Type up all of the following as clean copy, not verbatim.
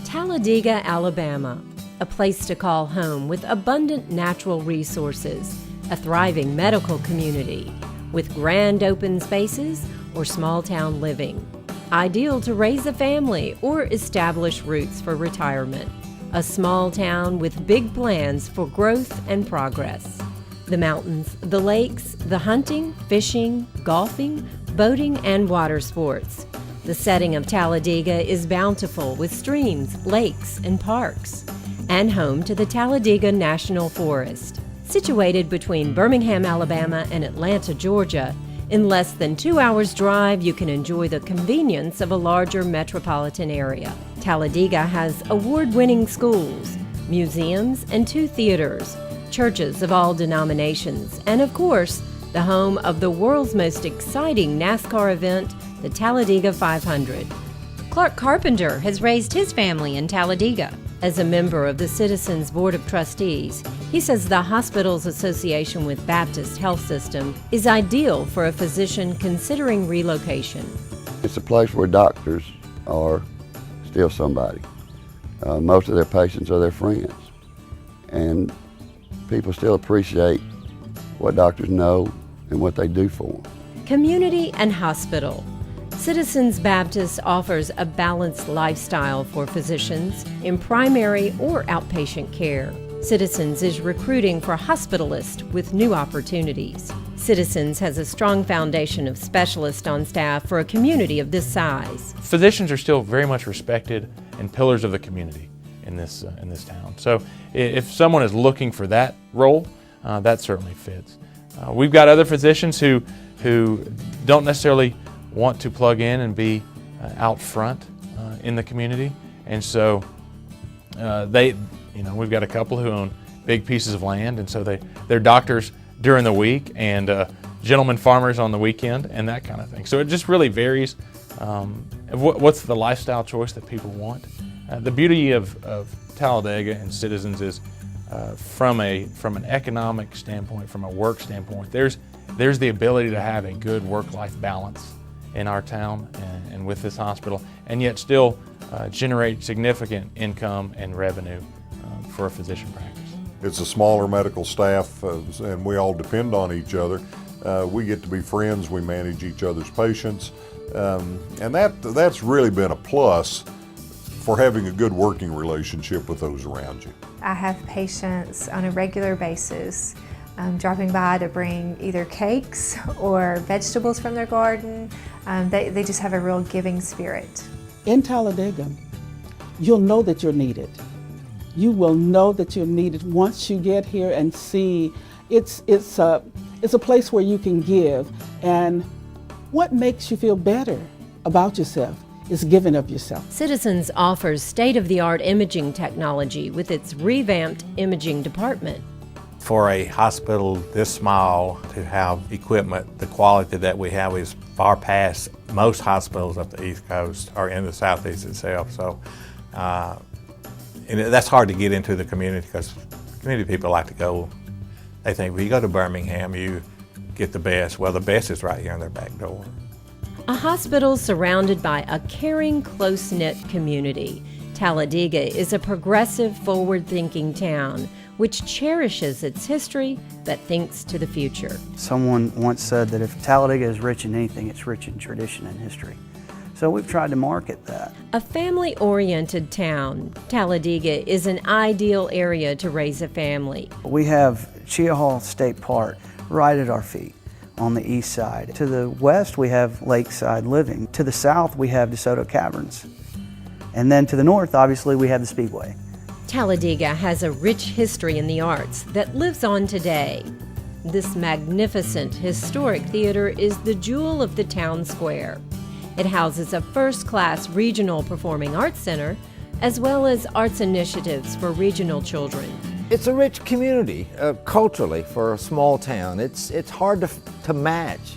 Talladega, Alabama, a place to call home with abundant natural resources, a thriving medical community, with grand open spaces or small-town living, ideal to raise a family or establish roots for retirement. A small town with big plans for growth and progress. The mountains, the lakes, the hunting, fishing, golfing, boating, and water sports. The setting of Talladega is bountiful with streams, lakes, and parks, and home to the Talladega National Forest. Situated between Birmingham, Alabama, and Atlanta, Georgia, in less than 2 hours' drive, you can enjoy the convenience of a larger metropolitan area. Talladega has award-winning schools, museums, and 2 theaters, churches of all denominations, and of course, the home of the world's most exciting NASCAR event, the Talladega 500. Clark Carpenter has raised his family in Talladega. As a member of the Citizens Board of Trustees, he says the hospital's association with Baptist Health System is ideal for a physician considering relocation. It's a place where doctors are still somebody. Most of their patients are their friends. And people still appreciate what doctors know and what they do for them. Community and hospital. Citizens Baptist offers a balanced lifestyle for physicians in primary or outpatient care. Citizens is recruiting for hospitalists with new opportunities. Citizens has a strong foundation of specialists on staff for a community of this size. Physicians are still very much respected and pillars of the community in this town. So if someone is looking for that role, that certainly fits. We've got other physicians who don't necessarily want to plug in and be out front in the community, and so we've got a couple who own big pieces of land, and so they're doctors during the week and gentlemen farmers on the weekend and that kind of thing. So it just really varies what's the lifestyle choice that people want. The beauty of Talladega and Citizens is from an economic standpoint, from a work standpoint, there's the ability to have a good work-life balance in our town and with this hospital, and yet still generate significant income and revenue for a physician practice. It's a smaller medical staff, and we all depend on each other. We get to be friends, we manage each other's patients, and that's really been a plus for having a good working relationship with those around you. I have patients on a regular basis dropping by to bring either cakes or vegetables from their garden. They just have a real giving spirit. In Talladega, you'll know that you're needed. You will know that you're needed once you get here and see it's a place where you can give, and what makes you feel better about yourself is giving of yourself. Citizens offers state-of-the-art imaging technology with its revamped imaging department. For a hospital this small to have equipment, the quality that we have is far past most hospitals up the East Coast or in the Southeast itself. So and that's hard to get into the community because community people like to go, they think, well, you go to Birmingham, you get the best. Well, the best is right here in their back door. A hospital surrounded by a caring, close-knit community. Talladega is a progressive, forward-thinking town which cherishes its history but thinks to the future. Someone once said that if Talladega is rich in anything, it's rich in tradition and history. So we've tried to market that. A family-oriented town, Talladega is an ideal area to raise a family. We have Chia Hall State Park right at our feet on the east side. To the west, we have Lakeside Living. To the south, we have DeSoto Caverns. And then to the north, obviously, we have the Speedway. Talladega has a rich history in the arts that lives on today. This magnificent historic theater is the jewel of the town square. It houses a first-class regional performing arts center, as well as arts initiatives for regional children. It's a rich community culturally for a small town. It's hard to match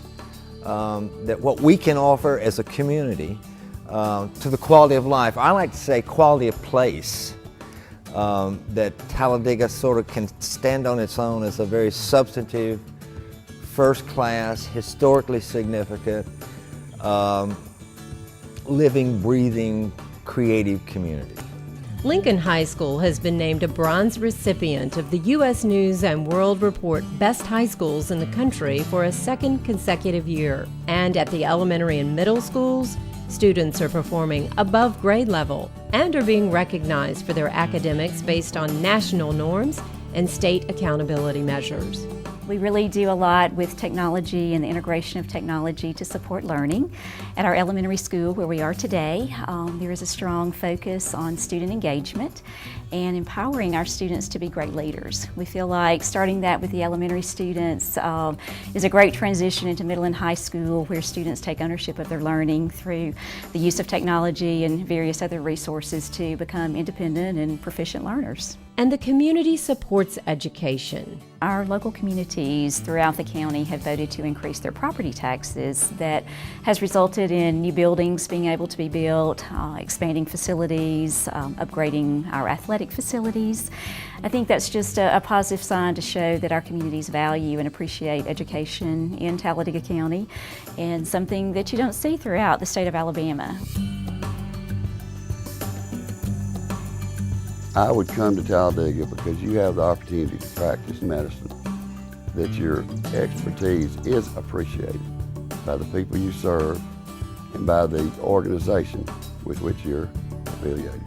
that what we can offer as a community to the quality of life. I like to say quality of place. That Talladega sort of can stand on its own as a very substantive, first-class, historically significant, living, breathing, creative community. Lincoln High School has been named a bronze recipient of the U.S. News and World Report Best High Schools in the country for a second consecutive year. And at the elementary and middle schools, students are performing above grade level and are being recognized for their academics based on national norms and state accountability measures. We really do a lot with technology and the integration of technology to support learning. At our elementary school where we are today, there is a strong focus on student engagement and empowering our students to be great leaders. We feel like starting that with the elementary students is a great transition into middle and high school, where students take ownership of their learning through the use of technology and various other resources to become independent and proficient learners. And the community supports education. Our local communities throughout the county have voted to increase their property taxes. That has resulted in new buildings being able to be built, expanding facilities, upgrading our athletic facilities. I think that's just a positive sign to show that our communities value and appreciate education in Talladega County, and something that you don't see throughout the state of Alabama. I would come to Talladega because you have the opportunity to practice medicine, that your expertise is appreciated by the people you serve and by the organization with which you're affiliated.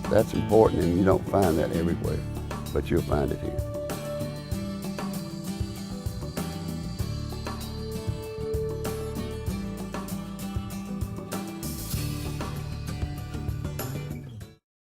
That's important, and you don't find that everywhere, but you'll find it here.